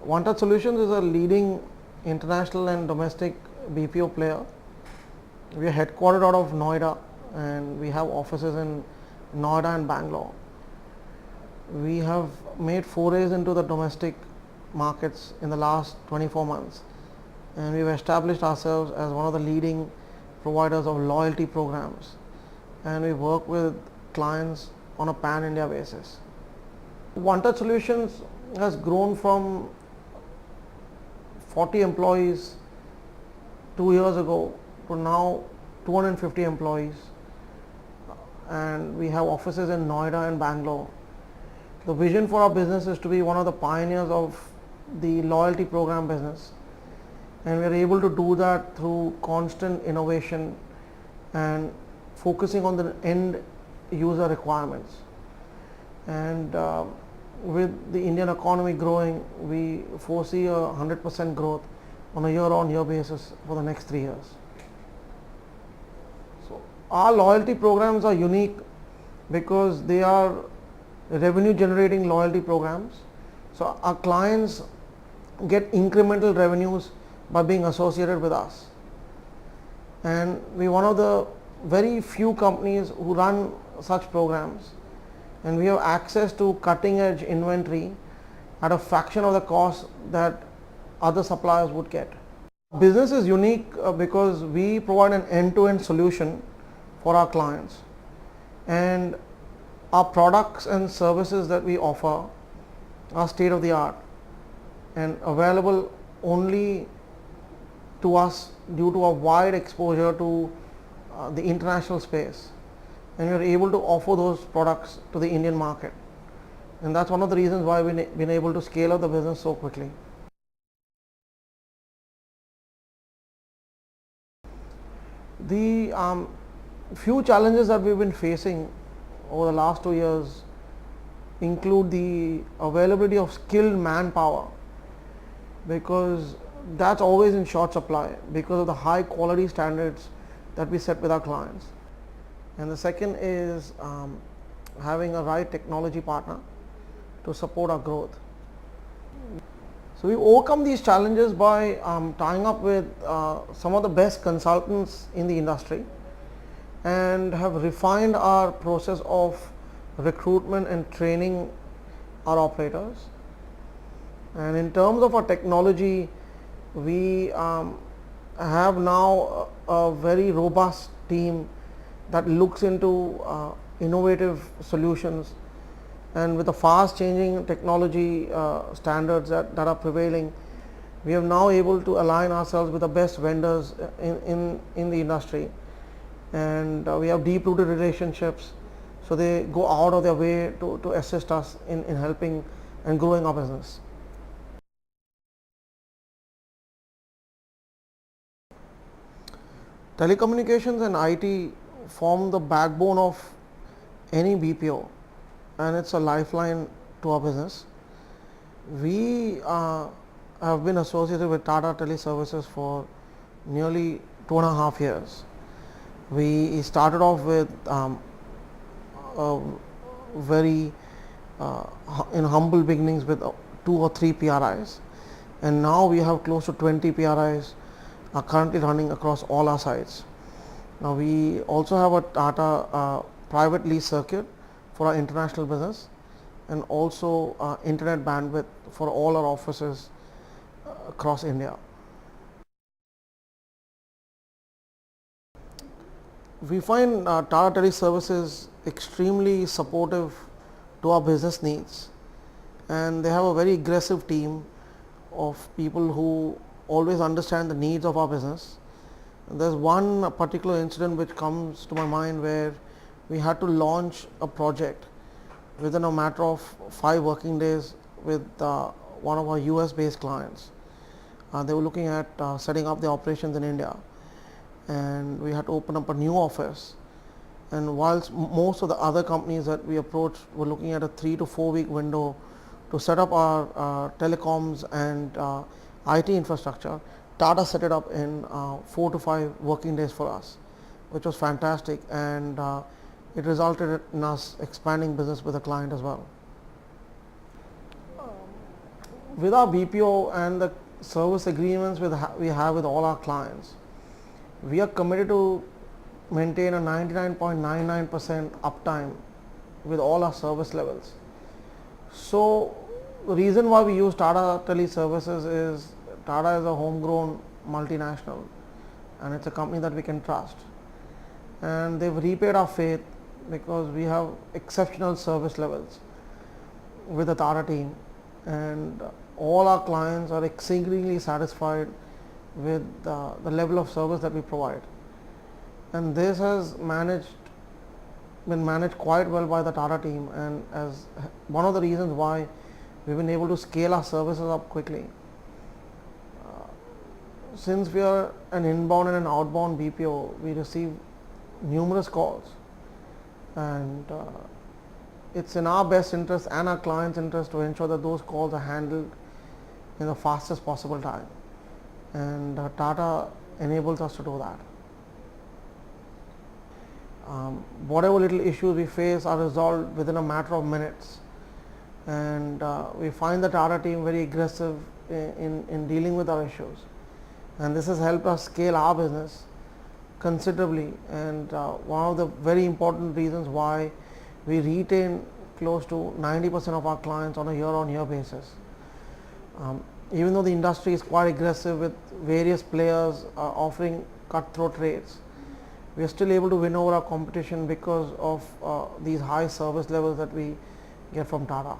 One Touch Solutions is a leading international and domestic BPO player. We are headquartered out of Noida and we have offices in Noida and Bangalore. We have made forays into the domestic markets in the last 24 months, and we've established ourselves as one of the leading providers of loyalty programs, and we work with clients on a pan-India basis. One Touch Solutions has grown from 40 employees 2 years ago to now 250 employees, and we have offices in Noida and Bangalore. The vision for our business is to be one of the pioneers of the loyalty program business, and we are able to do that through constant innovation and focusing on the end user requirements. And with the Indian economy growing, we foresee a 100% growth on a year-on-year basis for the next 3 years. So our loyalty programs are unique because they are revenue generating loyalty programs. So our clients get incremental revenues by being associated with us, and we're one of the very few companies who run such programs, and we have access to cutting edge inventory at a fraction of the cost that other suppliers would get. Business is unique because we provide an end-to-end solution for our clients, and our products and services that we offer are state of the art and available only to us due to a wide exposure to the international space, and we are able to offer those products to the Indian market, and that's one of the reasons why we've been able to scale up the business so quickly. The few challenges that we've been facing over the last 2 years include the availability of skilled manpower, because that's always in short supply because of the high quality standards that we set with our clients. And the second is having a right technology partner to support our growth. So we overcome these challenges by tying up with some of the best consultants in the industry, and have refined our process of recruitment and training our operators. And in terms of our technology, we have now a very robust team that looks into innovative solutions, and with the fast changing technology standards that are prevailing, we are now able to align ourselves with the best vendors in the industry, and we have deep rooted relationships, so they go out of their way to assist us in helping and growing our business. Telecommunications and IT form the backbone of any BPO, and it's a lifeline to our business. We have been associated with Tata Teleservices for nearly 2.5 years. We started off with very in humble beginnings with 2 or 3 PRIs, and now we have close to 20 PRIs are currently running across all our sites. Now we also have a Tata private lease circuit for our international business, and also internet bandwidth for all our offices across India. We find Tata Teleservices extremely supportive to our business needs, and they have a very aggressive team of people who always understand the needs of our business. There's one particular incident which comes to my mind where we had to launch a project within a matter of 5 working days with one of our US based clients. They were looking at setting up the operations in India, and we had to open up a new office. And whilst most of the other companies that we approached were looking at a 3 to 4 week window to set up our telecoms and IT infrastructure, Tata set it up in 4 to 5 working days for us, which was fantastic, and it resulted in us expanding business with the client as well. with our BPO and the service agreements we have with all our clients, we are committed to maintain a 99.99% uptime with all our service levels. So the reason why we use Tata Teleservices is Tata is a homegrown multinational and it's a company that we can trust, and they've repaid our faith because we have exceptional service levels with the Tata team, and all our clients are exceedingly satisfied with the level of service that we provide, and this has been managed quite well by the Tata team, and as one of the reasons why we've been able to scale our services up quickly. Since we are an inbound and an outbound BPO, we receive numerous calls, and it's in our best interest and our clients' interest to ensure that those calls are handled in the fastest possible time, and Tata enables us to do that. Whatever little issues we face are resolved within a matter of minutes, and we find the Tata team very aggressive in dealing with our issues, and this has helped us scale our business considerably, and one of the very important reasons why we retain close to 90% of our clients on a year-on-year basis. Even though the industry is quite aggressive with various players offering cutthroat rates, we are still able to win over our competition because of these high service levels that we get from Tata.